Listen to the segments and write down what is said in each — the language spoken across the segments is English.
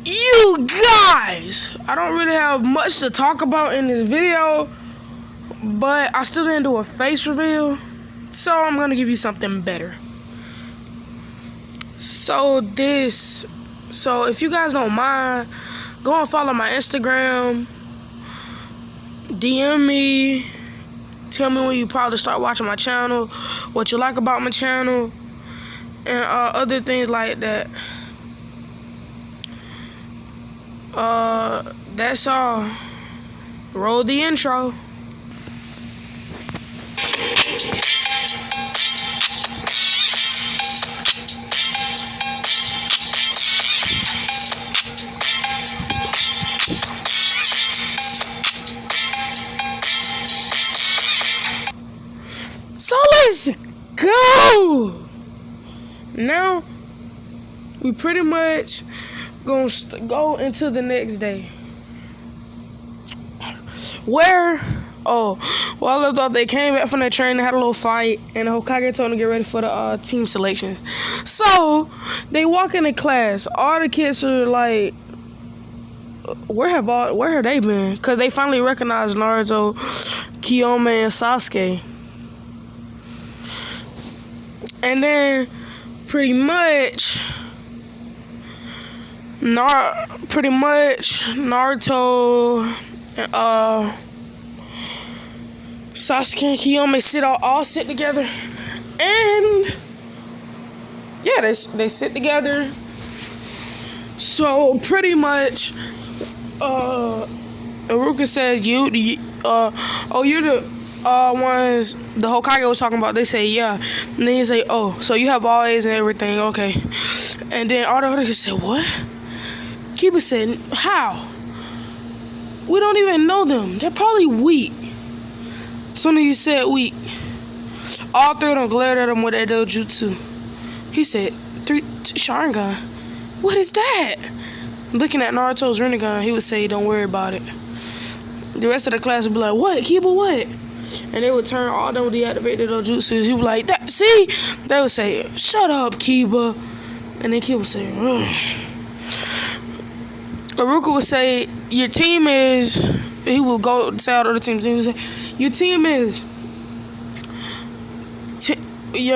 You guys, I don't really have much to talk about in this video, but I still didn't do a face reveal, so I'm gonna give you something better. So if you guys don't mind, go and follow my Instagram, DM me, tell me when you probably start watching my channel, what you like about my channel, and other things like that. That's all. Roll the intro. So let's go. Now we pretty much gonna go into the next day. Where? Oh, well, I thought they came back from their training, had a little fight, and the Hokage told them to get ready for the team selection. So they walk into class. All the kids are like, where have they been? Cause they finally recognized Naruto, Kiyome, and Sasuke. And then pretty much Naruto, Sasuke and Kiyome all sit together, and yeah, they sit together. So pretty much, Iruka says, you're the ones the Hokage was talking about. They say, yeah. And then he say, oh, so you have all A's and everything, okay. And then all the other kids said, what? Kiba said, how? We don't even know them. They're probably weak. As soon as he said weak, all three of them glared at him with their dojutsu. He said, Sharingan. What is that? Looking at Naruto's rinnegan, he would say, don't worry about it. The rest of the class would be like, what? Kiba, what? And they would turn, all of them would deactivate their dojutsus. He would be like, see? They would say, shut up, Kiba. And then Kiba would say, ugh. Iruka would say, your team is, he would go say all the other teams, he would say, your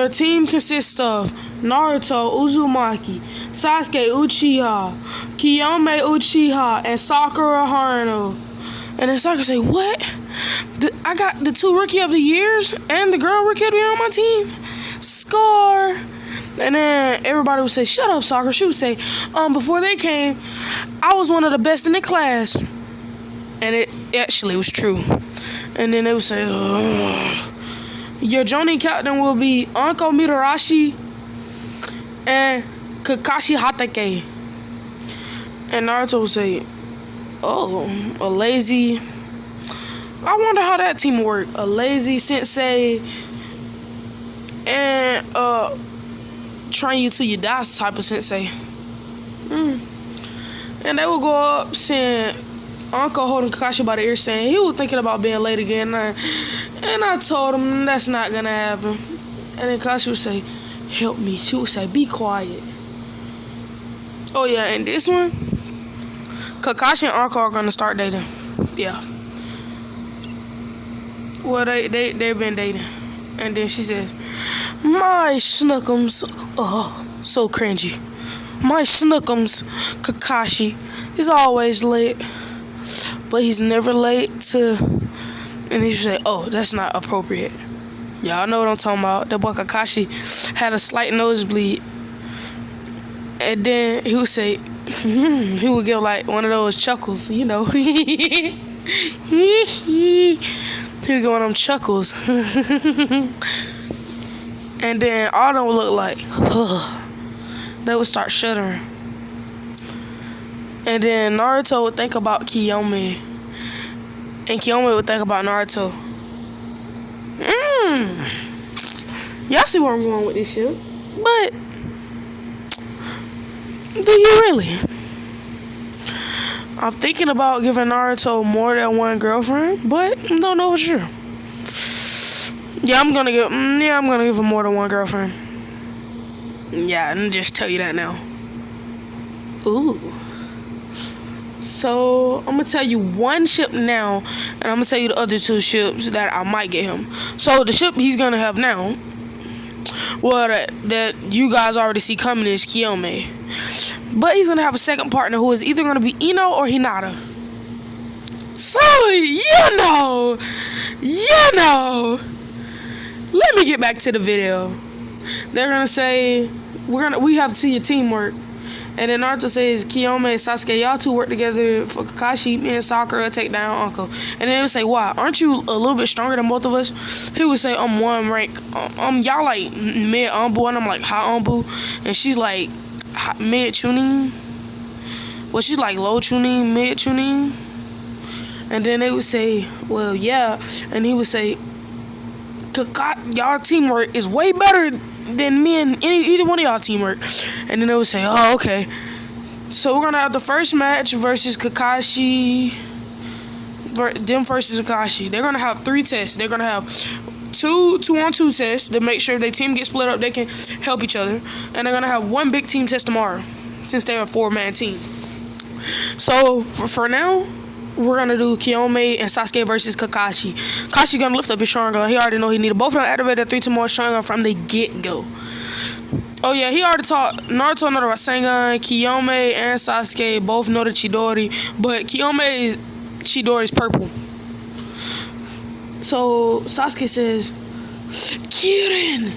team consists of Naruto, Uzumaki, Sasuke, Uchiha, Kiyome, Uchiha, and Sakura Haruno. And then Sakura say, what? I got the 2 Rookie of the Years and the girl Rookie of the Year on my team? Score! And then everybody would say, shut up, Sakura. She would say, before they came, I was one of the best in the class. And it actually was true. And then they would say, ugh. Your Jonin captain will be Anko Mitarashi and Kakashi Hatake. And Naruto would say, oh, a lazy, I wonder how that team worked. A lazy sensei and train you till you die type of sensei. And they would go up saying, Uncle holding Kakashi by the ear saying he was thinking about being late again. And I told him that's not gonna happen. And then Kakashi would say, help me. She would say, be quiet. Oh yeah, and this one, Kakashi and Uncle are gonna start dating. Yeah. Well, they've been dating. And then she says, my snookums, oh, so cringy. My snookums, Kakashi, is always late. But he's never late to, and he say, oh, that's not appropriate. Y'all know what I'm talking about. That boy Kakashi had a slight nosebleed. And then he would say, he would give like one of those chuckles, you know. He would go on them chuckles. And then all of them would look like, they would start shuddering. And then Naruto would think about Kiyome. And Kiyome would think about Naruto. Y'all see where I'm going with this shit. But, do you really? I'm thinking about giving Naruto more than one girlfriend, but don't know for sure. Yeah, I'm gonna give him more than one girlfriend. Yeah, and just tell you that now. Ooh. So I'm gonna tell you one ship now, and I'm gonna tell you the other two ships that I might get him. So the ship he's gonna have now, well, that you guys already see coming is Kiyome. But he's gonna have a second partner who is either gonna be Ino or Hinata. So you know. Let me get back to the video. They're gonna say we have to see your teamwork. And then Naruto says, Kiyome and Sasuke, y'all two work together for Kakashi, me and Sakura take down Uncle. And then they would say, why? Aren't you a little bit stronger than both of us? He would say, I'm one rank. Y'all like mid Umbu, and I'm like high Umbu. And she's like mid Chunin. Well, she's like low Chunin, mid Chunin. And then they would say, well, yeah. And he would say, y'all teamwork is way better than me and either one of y'all teamwork. And then they would say, oh, okay. So we're gonna have the first match versus Kakashi. Them versus Kakashi. They're gonna have 3 tests. They're gonna have two 2-on-2 tests to make sure their team gets split up. They can help each other. And they're gonna have 1 big team test tomorrow, since they're a 4-man team. So for now, we're gonna do Kiyome and Sasuke versus Kakashi. Kakashi gonna lift up his Sharingan. He already know he needed both of them activated 3 tomorrow Sharingan from the get-go. Oh yeah, he already taught Naruto know the Rasengan. Kiyome and Sasuke both know the Chidori, but Kiyome's Chidori is purple. So Sasuke says Kirin,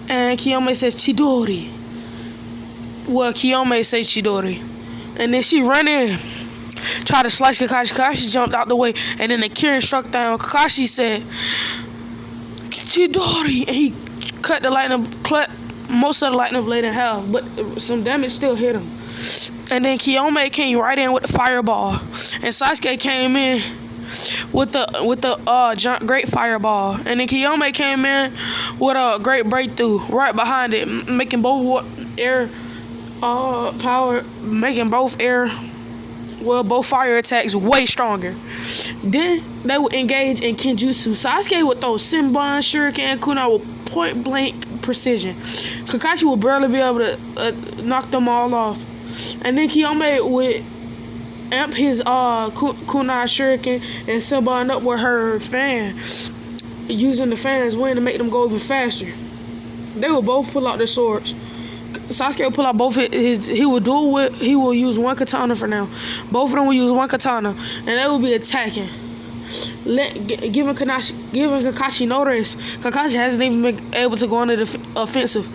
and Kiyome says Chidori. Well, Kiyome says Chidori, and then she run in. Tried to slice Kakashi. Kakashi jumped out the way, and then the Kirin struck down. Kakashi said, Chidori, and he cut most of the lightning blade in half, but some damage still hit him. And then Kiyome came right in with the fireball, and Sasuke came in with the great fireball, and then Kiyome came in with a great breakthrough right behind it, making both both fire attacks way stronger. Then they would engage in Kenjutsu. Sasuke would throw Senbon, Shuriken, and Kunai with point blank precision. Kakashi would barely be able to knock them all off. And then Kiyome would amp his Kunai, Shuriken, and Senbon up with her fan, using the fan's wind to make them go even faster. They would both pull out their swords. Sasuke will pull out both he will use one katana for now. Both of them will use one katana, and they will be attacking. Giving Kakashi no rest. Kakashi hasn't even been able to go on the offensive.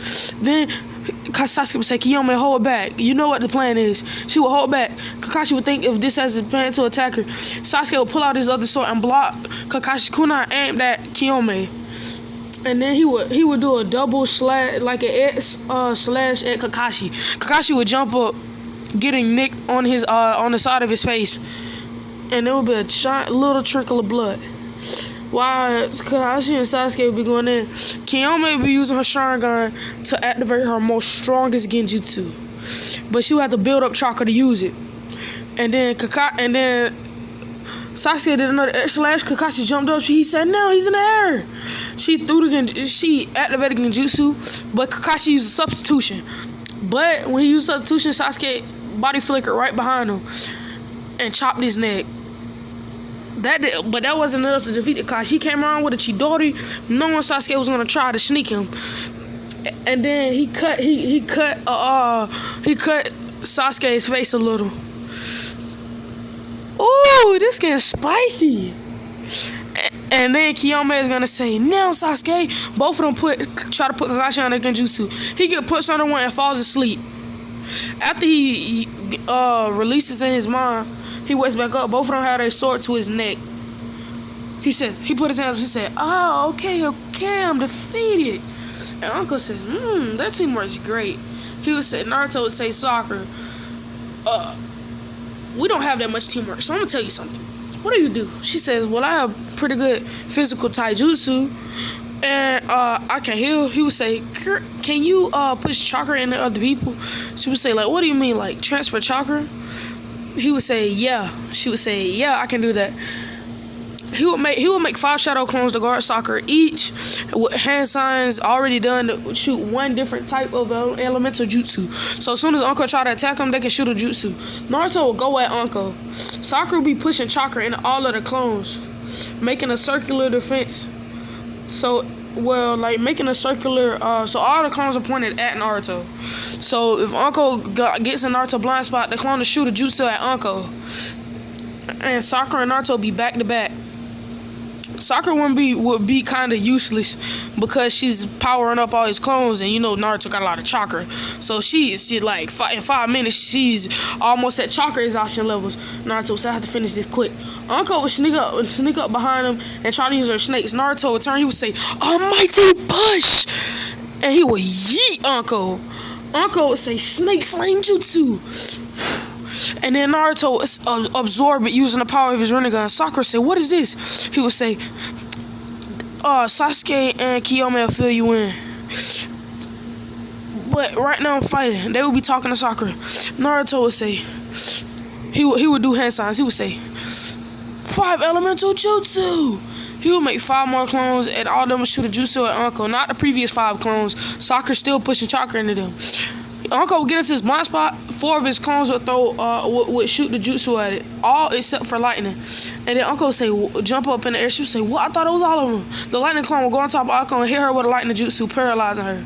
Then Sasuke would say, Kiyome, hold back. You know what the plan is. She will hold back. Kakashi would think if this has a plan to attack her. Sasuke would pull out his other sword and block Kakashi's kunai aimed at Kiyome. And then he would do a double slash, like an X slash at Kakashi. Kakashi would jump up, getting nicked on his on the side of his face, and there would be a little trickle of blood. While Kakashi and Sasuke would be going in, Kiyome would be using her Sharingan to activate her most strongest genjutsu, but she would have to build up chakra to use it. And then Sasuke did another X slash. Kakashi jumped up. He said, "No, he's in the air." She activated genjutsu, but Kakashi used a substitution. But when he used substitution, Sasuke body flickered right behind him and chopped his neck. But that wasn't enough to defeat Kakashi. He came around with a Chidori, knowing Sasuke was gonna try to sneak him. And then he cut Sasuke's face a little. Ooh, this getting spicy. And then Kiyome is gonna say, "Now, Sasuke." Both of them try to put Kakashi on the genjutsu. He gets put under one and falls asleep. After he releases in his mind, he wakes back up. Both of them had a sword to his neck. He put his hands. He said, "Oh, okay, I'm defeated." And Uncle says, "That teamwork's great." He would say, Naruto would say, Sakura, "We don't have that much teamwork, so I'm gonna tell you something. What do you do?" She says, "Well, I have pretty good physical taijutsu, and I can heal." He would say, "Can you push chakra into other people?" She would say, "Like, what do you mean, like transfer chakra?" He would say, "Yeah." She would say, "Yeah, I can do that." He would make 5 shadow clones to guard Sakura each, with hand signs already done to shoot one different type of elemental jutsu. So as soon as Anko try to attack him, they can shoot a jutsu. Naruto will go at Anko. Sakura will be pushing chakra into all of the clones, making a circular defense. So making a circular, so all the clones are pointed at Naruto. So if Anko gets in Naruto blind spot, the clone will shoot a jutsu at Anko. And Sakura and Naruto be back to back. Sakura would be kind of useless because she's powering up all his clones, and you know Naruto got a lot of chakra. So she's like in 5 minutes she's almost at chakra exhaustion levels. Naruto would say, I have to finish this quick. Anko would sneak up behind him and try to use her snakes. Naruto would turn. He would say, "Almighty push," and he would yeet Anko. Anko would say, "Snake flame jutsu." And then Naruto absorbed it using the power of his rinnegan. Sakura said, "What is this?" He would say, "Sasuke and Kiyome will fill you in. But right now I'm fighting." They would be talking to Sakura. Naruto would say, he would do hand signs. He would say, 5 elemental jutsu. He would make 5 more clones, and all of them would shoot a jutsu at Anko. Not the previous 5 clones. Sakura's still pushing chakra into them. Anko would get into his blind spot. 4 of his clones would would shoot the jutsu at it, all except for lightning. And then Anko would say, jump up in the air. She would say, "What? I thought it was all of them." The lightning clone would go on top of Anko and hit her with a lightning jutsu, paralyzing her.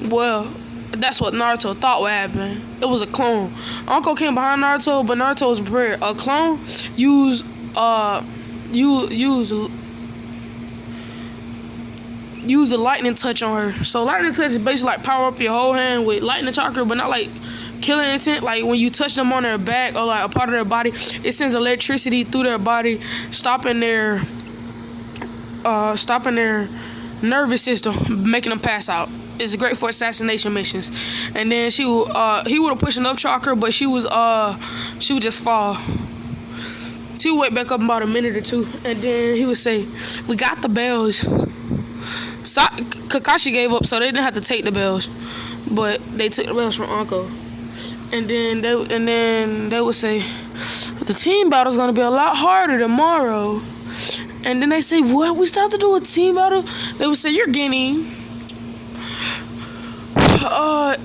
Well, that's what Naruto thought would happen. It was a clone. Anko came behind Naruto, but Naruto was prepared. A clone use the lightning touch on her. So lightning touch is basically like power up your whole hand with lightning chakra, but not like killing intent. Like when you touch them on their back or like a part of their body, it sends electricity through their body, stopping their nervous system, making them pass out. It's great for assassination missions. And then he would have pushed enough chakra, but she would just fall. She would wake back up in about a minute or 2, and then he would say, "We got the bells." Kakashi gave up, so they didn't have to take the bells, but they took the bells from Anko. And then they would say, "The team battle's gonna be a lot harder tomorrow." And then they say, "What? We still have to do a team battle?" They would say, "You're getting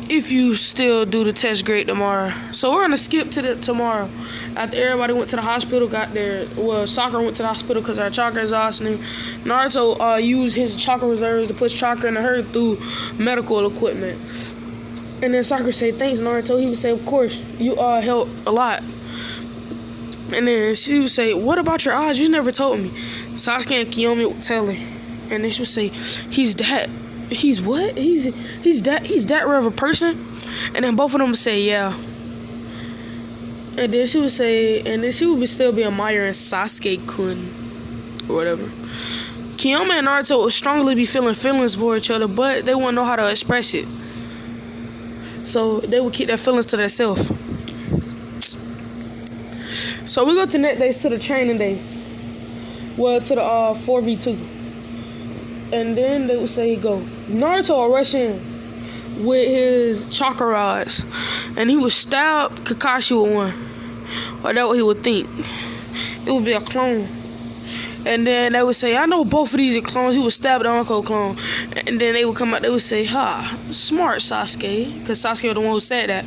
if you still do the test grade tomorrow." So we're gonna skip to the tomorrow. After everybody went to the hospital, Sakura went to the hospital because her chakra is exhausting. Naruto used his chakra reserves to push chakra into her through medical equipment. And then Sakura said, "Thanks, Naruto." He would say, "Of course, you helped a lot." And then she would say, "What about your eyes? You never told me." Sasuke and Kiyome would tell her. And then she would say, He's what? He's that rare of a person?" And then both of them would say, "Yeah." And then she would say, and then she would still be admiring Sasuke-kun or whatever. Kiyome and Naruto would strongly be feeling feelings for each other, but they wouldn't know how to express it. So they would keep their feelings to themselves. So we go to next day to the training day. Well, to the 4v2. And then they would say, "Go." Naruto would rush in with his chakra rods, and he would stab Kakashi with one. Or that's what he would think. It would be a clone. And then they would say, "I know both of these are clones." He would stab the Anko clone. And then they would come out, they would say, "Ha, smart Sasuke." Because Sasuke was the one who said that.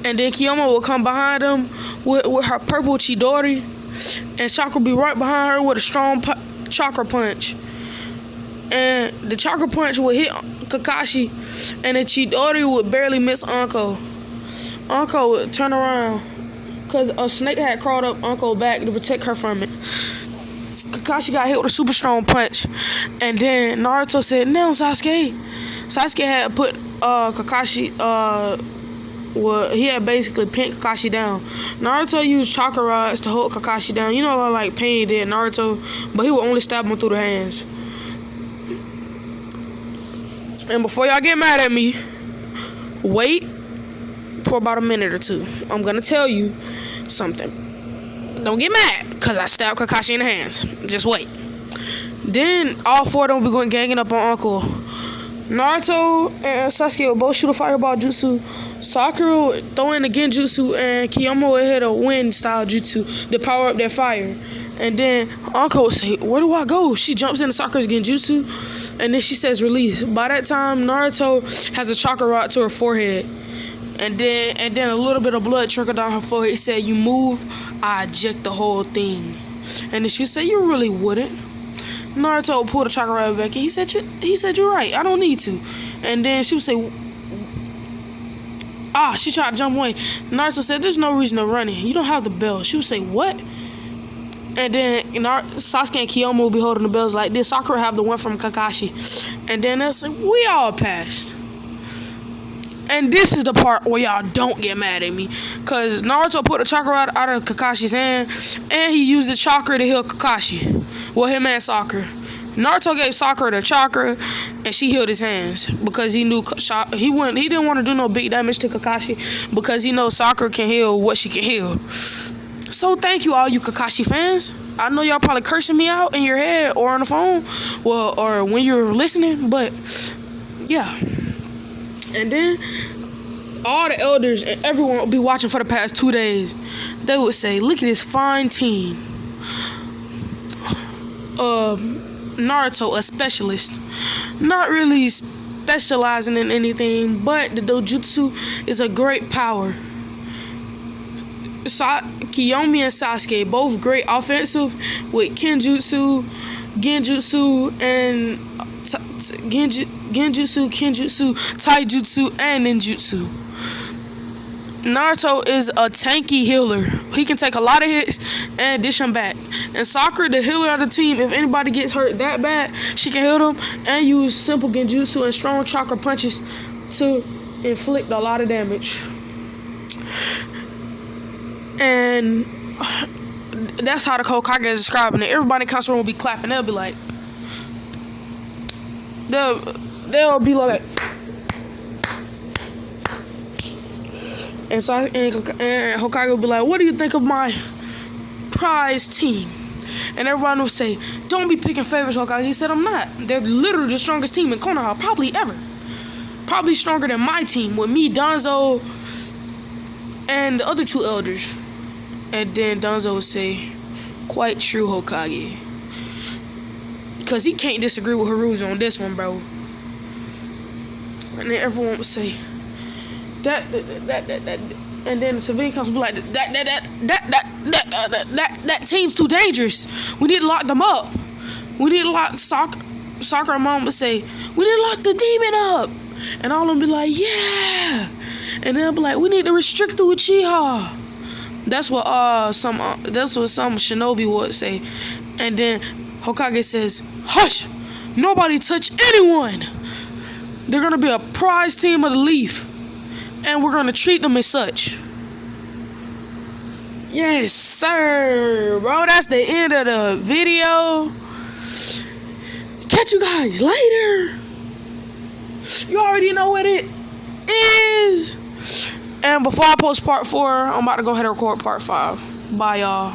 And then Kiyoma would come behind him with her purple Chidori. And Chakra would be right behind her with a strong chakra punch. And the chakra punch would hit Kakashi, and the Chidori would barely miss Anko. Anko would turn around because a snake had crawled up Anko's back to protect her from it. Kakashi got hit with a super strong punch, and then Naruto said, "Now, Sasuke." Sasuke had put Kakashi. He had basically pinned Kakashi down. Naruto used chakra rods to hold Kakashi down. You know, like Pain did Naruto, but he would only stab him through the hands. And before y'all get mad at me, wait for about a minute or 2. I'm gonna tell you something. Don't get mad because I stabbed Kakashi in the hands. Just wait. Then all 4 of them will be going ganging up on Uncle. Naruto and Sasuke will both shoot a fireball jutsu. Sakura would throw in a genjutsu, and Kiyoma would hit a wind style jutsu to power up their fire. And then Uncle would say, where do I go? She jumps into Sakura's genjutsu, and then she says release. By that time, Naruto has a chakra rod to her forehead. And then a little bit of blood trickled down her forehead. He said, you move, I eject the whole thing. And then she would say, you really wouldn't. Naruto pulled the chakra rod back, and he said, you're right, I don't need to. And then she would say, she tried to jump away. Naruto said, there's no reason to run it. You don't have the bell. She would say, what? And then Sasuke and Kiyomi will be holding the bells like this. Sakura have the one from Kakashi. And then they'll say, we all passed. And this is the part where y'all don't get mad at me. Because Naruto put the chakra out of Kakashi's hand. And he used the chakra to heal Kakashi. Well, him and Sakura. Naruto gave Sakura the chakra. And she healed his hands. Because he knew he didn't want to do no big damage to Kakashi. Because he knows Sakura can heal what she can heal. So thank you, all you Kakashi fans. I know y'all probably cursing me out in your head or on the phone, or when you're listening, but yeah. And then all the elders and everyone will be watching for the past 2 days. They would say, look at this fine team. Naruto, a specialist. Not really specializing in anything, but the dojutsu is a great power. Kiyomi and Sasuke, both great offensive with Kenjutsu, Genjutsu, and Genjutsu, Taijutsu, and Ninjutsu. Naruto is a tanky healer. He can take a lot of hits and dish them back. And Sakura, the healer of the team, if anybody gets hurt that bad, she can heal them and use simple Genjutsu and strong chakra punches to inflict a lot of damage. And that's how the Hokage is describing it. Everybody in the room will be clapping. They'll be like, they'll be like, and Hokage will be like, what do you think of my prize team? And everyone will say, don't be picking favorites, Hokage. He said, I'm not. They're literally the strongest team in Konoha, probably ever. Probably stronger than my team with me, Danzo, and the other 2 elders. And then Danzo would say, quite true, Hokage. Because he can't disagree with Haruji on this one, bro. And then everyone would say, that. And then the civilian council would be like, that team's too dangerous. We need to lock them up. We need to lock Sakura mom would say, we need to lock the demon up. And all of them be like, yeah. And they'll be like, we need to restrict the Uchiha. That's what some shinobi would say. And then Hokage says, hush, nobody touch anyone. They're gonna be a prize team of the leaf, and we're gonna treat them as such. Yes, sir, bro. That's the end of the video. Catch you guys later. You already know what it is. And before I post part 4, I'm about to go ahead and record part 5. Bye, y'all.